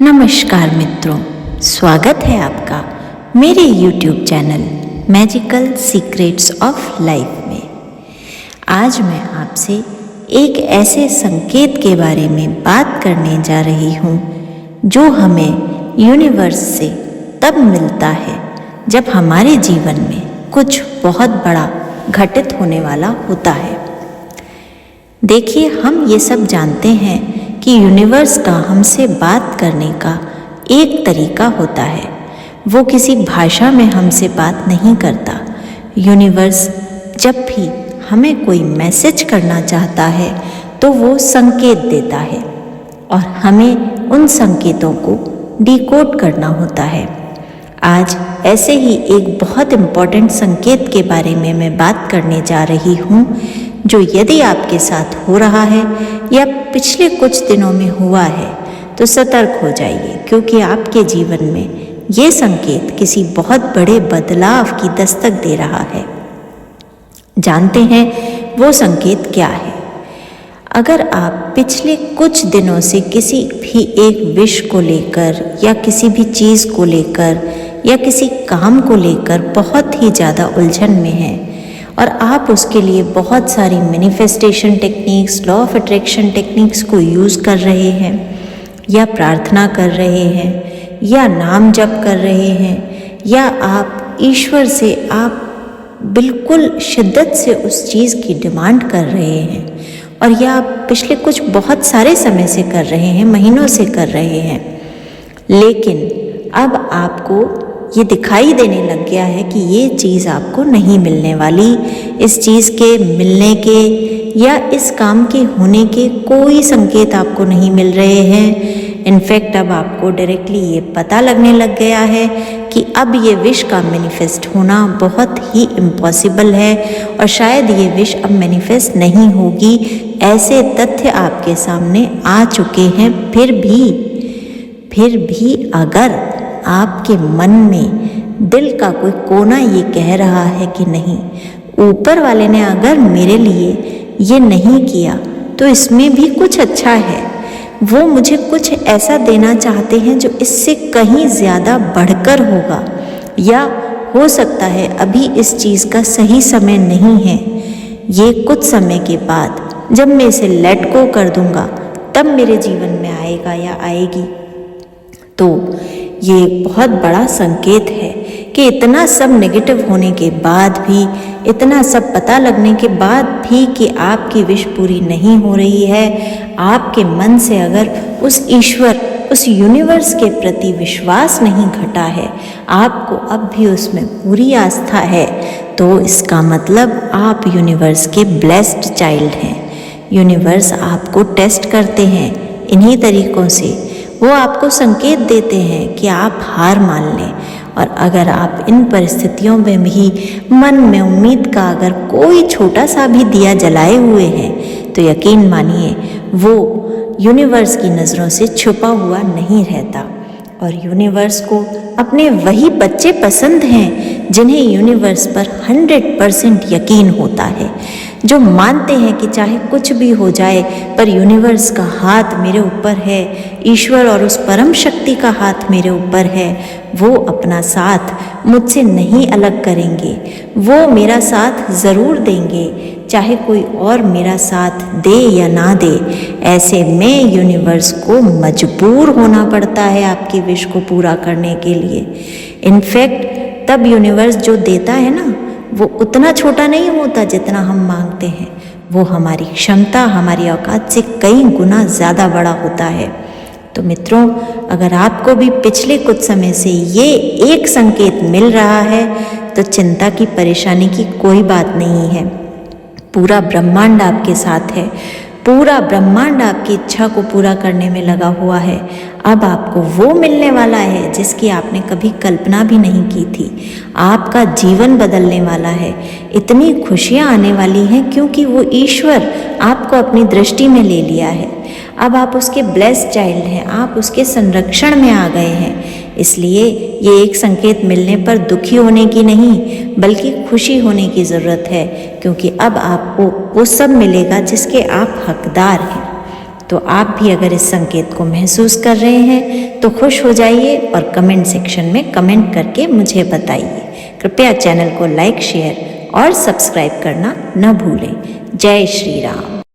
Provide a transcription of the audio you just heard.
नमस्कार मित्रों, स्वागत है आपका मेरे YouTube channel magical secrets of life में। आज मैं आपसे एक ऐसे संकेत के बारे में बात करने जा रही हूँ जो हमें यूनिवर्स से तब मिलता है जब हमारे जीवन में कुछ बहुत बड़ा घटित होने वाला होता है। देखिए, हम ये सब जानते हैं कि यूनिवर्स का हमसे बात करने का एक तरीका होता है। वो किसी भाषा में हमसे बात नहीं करता। यूनिवर्स जब भी हमें कोई मैसेज करना चाहता है तो वो संकेत देता है और हमें उन संकेतों को डिकोड करना होता है। आज ऐसे ही एक बहुत इम्पॉर्टेंट संकेत के बारे में मैं बात करने जा रही हूँ, जो यदि आपके साथ हो रहा है या पिछले कुछ दिनों में हुआ है तो सतर्क हो जाइए, क्योंकि आपके जीवन में ये संकेत किसी बहुत बड़े बदलाव की दस्तक दे रहा है। जानते हैं वो संकेत क्या है? अगर आप पिछले कुछ दिनों से किसी भी एक विश को लेकर या किसी भी चीज़ को लेकर या किसी काम को लेकर बहुत ही ज़्यादा उलझन में हैं और आप उसके लिए बहुत सारी manifestation techniques, law of attraction techniques को यूज़ कर रहे हैं या प्रार्थना कर रहे हैं या नाम जप कर रहे हैं या आप ईश्वर से आप बिल्कुल शिद्दत से उस चीज़ की डिमांड कर रहे हैं और या आप पिछले कुछ बहुत सारे समय से कर रहे हैं, महीनों से कर रहे हैं, लेकिन अब आपको ये दिखाई देने लग गया है कि ये चीज़ आपको नहीं मिलने वाली। इस चीज़ के मिलने के या इस काम के होने के कोई संकेत आपको नहीं मिल रहे हैं। इनफैक्ट अब आपको डायरेक्टली ये पता लगने लग गया है कि अब ये विश का मैनिफेस्ट होना बहुत ही इम्पॉसिबल है और शायद ये विश अब मैनिफेस्ट नहीं होगी। ऐसे तथ्य आपके सामने आ चुके हैं। फिर भी अगर आपके मन में दिल का कोई कोना ये कह रहा है कि नहीं, ऊपर वाले ने अगर मेरे लिए ये नहीं किया तो इसमें भी कुछ अच्छा है, वो मुझे कुछ ऐसा देना चाहते हैं जो इससे कहीं ज़्यादा बढ़कर होगा, या हो सकता है अभी इस चीज़ का सही समय नहीं है, ये कुछ समय के बाद जब मैं इसे लेट गो कर दूंगा तब मेरे जीवन में आएगा या आएगी। तो ये एक बहुत बड़ा संकेत है कि इतना सब नेगेटिव होने के बाद भी, इतना सब पता लगने के बाद भी कि आपकी विश पूरी नहीं हो रही है, आपके मन से अगर उस ईश्वर, उस यूनिवर्स के प्रति विश्वास नहीं घटा है, आपको अब भी उसमें पूरी आस्था है, तो इसका मतलब आप यूनिवर्स के ब्लेस्ड चाइल्ड हैं। यूनिवर्स आपको टेस्ट करते हैं इन्हीं तरीक़ों से। वो आपको संकेत देते हैं कि आप हार मान लें, और अगर आप इन परिस्थितियों में भी मन में उम्मीद का अगर कोई छोटा सा भी दिया जलाए हुए हैं तो यकीन मानिए वो यूनिवर्स की नज़रों से छुपा हुआ नहीं रहता। और यूनिवर्स को अपने वही बच्चे पसंद हैं जिन्हें यूनिवर्स पर 100% यकीन होता है, जो मानते हैं कि चाहे कुछ भी हो जाए पर यूनिवर्स का हाथ मेरे ऊपर है, ईश्वर और उस परम शक्ति का हाथ मेरे ऊपर है, वो अपना साथ मुझसे नहीं अलग करेंगे, वो मेरा साथ ज़रूर देंगे, चाहे कोई और मेरा साथ दे या ना दे। ऐसे में यूनिवर्स को मजबूर होना पड़ता है आपकी विश को पूरा करने के लिए। इनफैक्ट तब यूनिवर्स जो देता है ना, वो उतना छोटा नहीं होता जितना हम मांगते हैं, वो हमारी क्षमता, हमारी औकात से कई गुना ज़्यादा बड़ा होता है। तो मित्रों, अगर आपको भी पिछले कुछ समय से ये एक संकेत मिल रहा है तो चिंता की, परेशानी की कोई बात नहीं है। पूरा ब्रह्मांड आपके साथ है, पूरा ब्रह्मांड आपकी इच्छा को पूरा करने में लगा हुआ है। अब आपको वो मिलने वाला है जिसकी आपने कभी कल्पना भी नहीं की थी। आपका जीवन बदलने वाला है, इतनी खुशियाँ आने वाली हैं क्योंकि वो ईश्वर आपको अपनी दृष्टि में ले लिया है। अब आप उसके ब्लेस्ड चाइल्ड हैं, आप उसके संरक्षण में आ गए हैं। इसलिए ये एक संकेत मिलने पर दुखी होने की नहीं बल्कि खुशी होने की ज़रूरत है, क्योंकि अब आपको वो सब मिलेगा जिसके आप हकदार हैं। तो आप भी अगर इस संकेत को महसूस कर रहे हैं तो खुश हो जाइए और कमेंट सेक्शन में कमेंट करके मुझे बताइए। कृपया चैनल को लाइक, शेयर और सब्सक्राइब करना न भूलें। जय श्री राम।